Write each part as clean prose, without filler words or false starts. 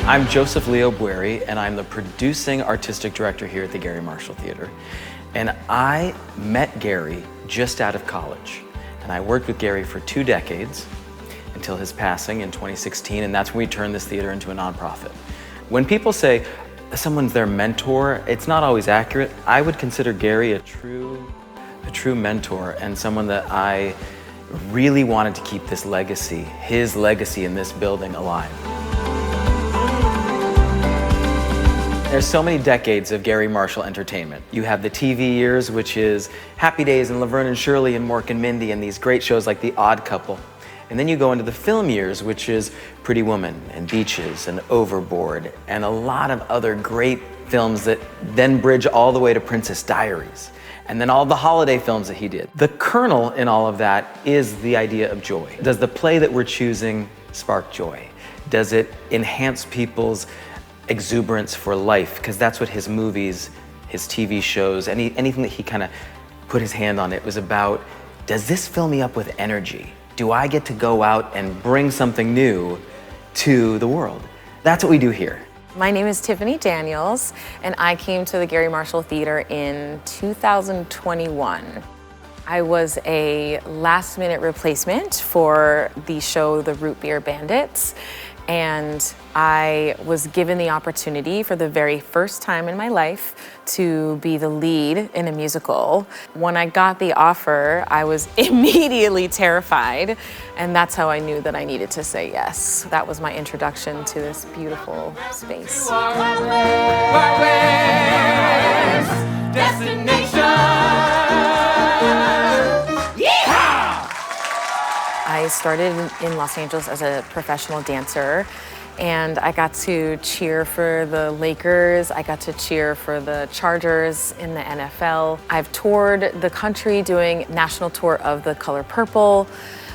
I'm Joseph Leo Bueri, and I'm the producing artistic director here at the Garry Marshall Theatre. And I met Garry just out of college. And I worked with Garry for 2 decades until his passing in 2016, and that's when we turned this theater into a nonprofit. When people say someone's their mentor, it's not always accurate. I would consider Garry a true mentor and someone that I really wanted to keep this legacy, his legacy in this building, alive. There's so many decades of Garry Marshall entertainment. You have the TV years, which is Happy Days and Laverne and Shirley and Mork and Mindy and these great shows like The Odd Couple. And then you go into the film years, which is Pretty Woman and Beaches and Overboard and a lot of other great films that then bridge all the way to Princess Diaries. And then all the holiday films that he did. The kernel in all of that is the idea of joy. Does the play that we're choosing spark joy? Does it enhance people's exuberance for life? Because that's what his movies, his TV shows, anything that he kind of put his hand on, it was about, does this fill me up with energy? Do I get to go out and bring something new to the world? That's what we do here. My name is Tiffany Daniels, and I came to the Garry Marshall Theatre in 2021. I was a last-minute replacement for the show The Root Beer Bandits, and I was given the opportunity for the very first time in my life to be the lead in a musical. When I got the offer, I was immediately terrified, and that's how I knew that I needed to say yes. That was my introduction to this beautiful space. I started in Los Angeles as a professional dancer, and I got to cheer for the Lakers. I got to cheer for the Chargers in the NFL. I've toured the country doing national tour of The Color Purple.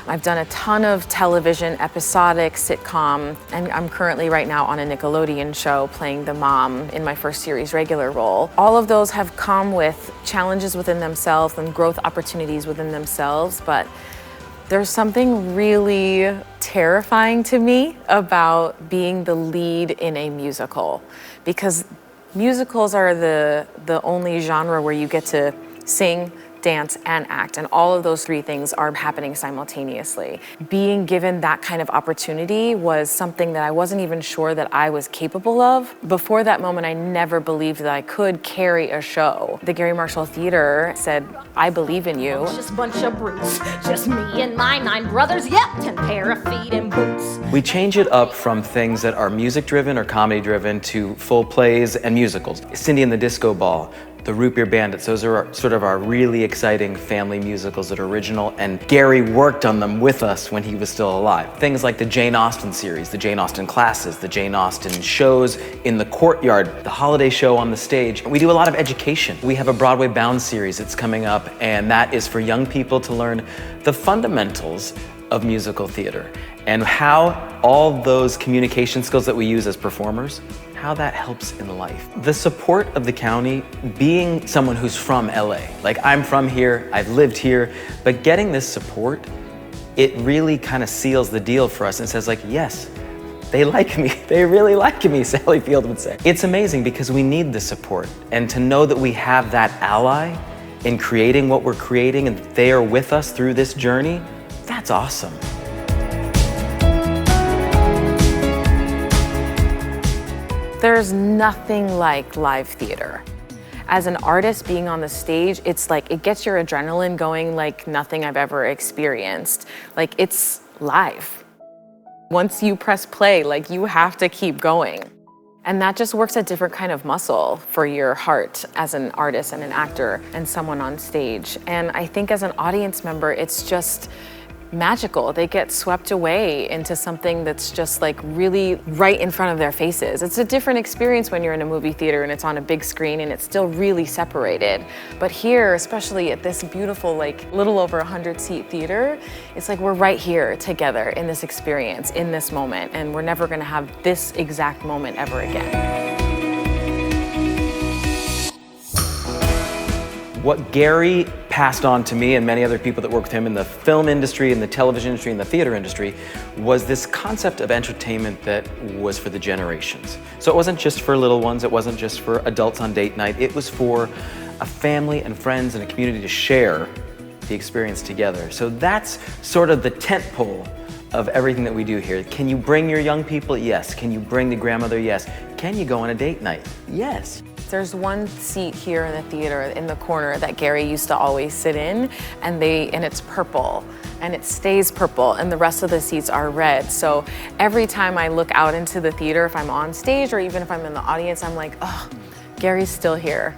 I've done a ton of television, episodic, sitcom, and I'm currently right now on a Nickelodeon show playing the mom in my first series regular role. All of those have come with challenges within themselves and growth opportunities within themselves, but there's something really terrifying to me about being the lead in a musical, because musicals are the only genre where you get to sing, dance, and act, and all of those 3 things are happening simultaneously. Being given that kind of opportunity was something that I wasn't even sure that I was capable of. Before that moment, I never believed that I could carry a show. The Garry Marshall Theatre said, I believe in you. Just a bunch of brutes, just me and my 9 brothers, yep, 10 pair of feet and boots. We change it up from things that are music-driven or comedy-driven to full plays and musicals. Cindy and the Disco Ball, The Root Beer Bandits, those are sort of our really exciting family musicals that are original, and Garry worked on them with us when he was still alive. Things like the Jane Austen series, the Jane Austen classes, the Jane Austen shows in the courtyard, the holiday show on the stage. We do a lot of education. We have a Broadway Bound series that's coming up, and that is for young people to learn the fundamentals of musical theater and how all those communication skills that we use as performers, how that helps in life. The support of the county, being someone who's from LA, like I'm from here, I've lived here, but getting this support, it really kind of seals the deal for us and says like, yes, they like me, they really like me, Sally Field would say. It's amazing because we need the support, and to know that we have that ally in creating what we're creating and they are with us through this journey, that's awesome. There's nothing like live theater. As an artist, being on the stage, it's like, it gets your adrenaline going like nothing I've ever experienced. Like, it's live. Once you press play, like, you have to keep going. And that just works a different kind of muscle for your heart as an artist and an actor and someone on stage. And I think as an audience member, it's just magical. They get swept away into something that's just like really right in front of their faces. It's a different experience when you're in a movie theater and it's on a big screen and it's still really separated. But here, especially at this beautiful, like little over 100-seat theater, it's like we're right here together in this experience, in this moment, and we're never gonna have this exact moment ever again. What Garry passed on to me and many other people that work with him in the film industry, in the television industry, in the theater industry, was this concept of entertainment that was for the generations. So it wasn't just for little ones, it wasn't just for adults on date night, it was for a family and friends and a community to share the experience together. So that's sort of the tent pole of everything that we do here. Can you bring your young people? Yes. Can you bring the grandmother? Yes. Can you go on a date night? Yes. There's one seat here in the theater in the corner that Garry used to always sit in, and it's purple, and it stays purple, and the rest of the seats are red. So every time I look out into the theater, if I'm on stage or even if I'm in the audience, I'm like, oh, Garry's still here.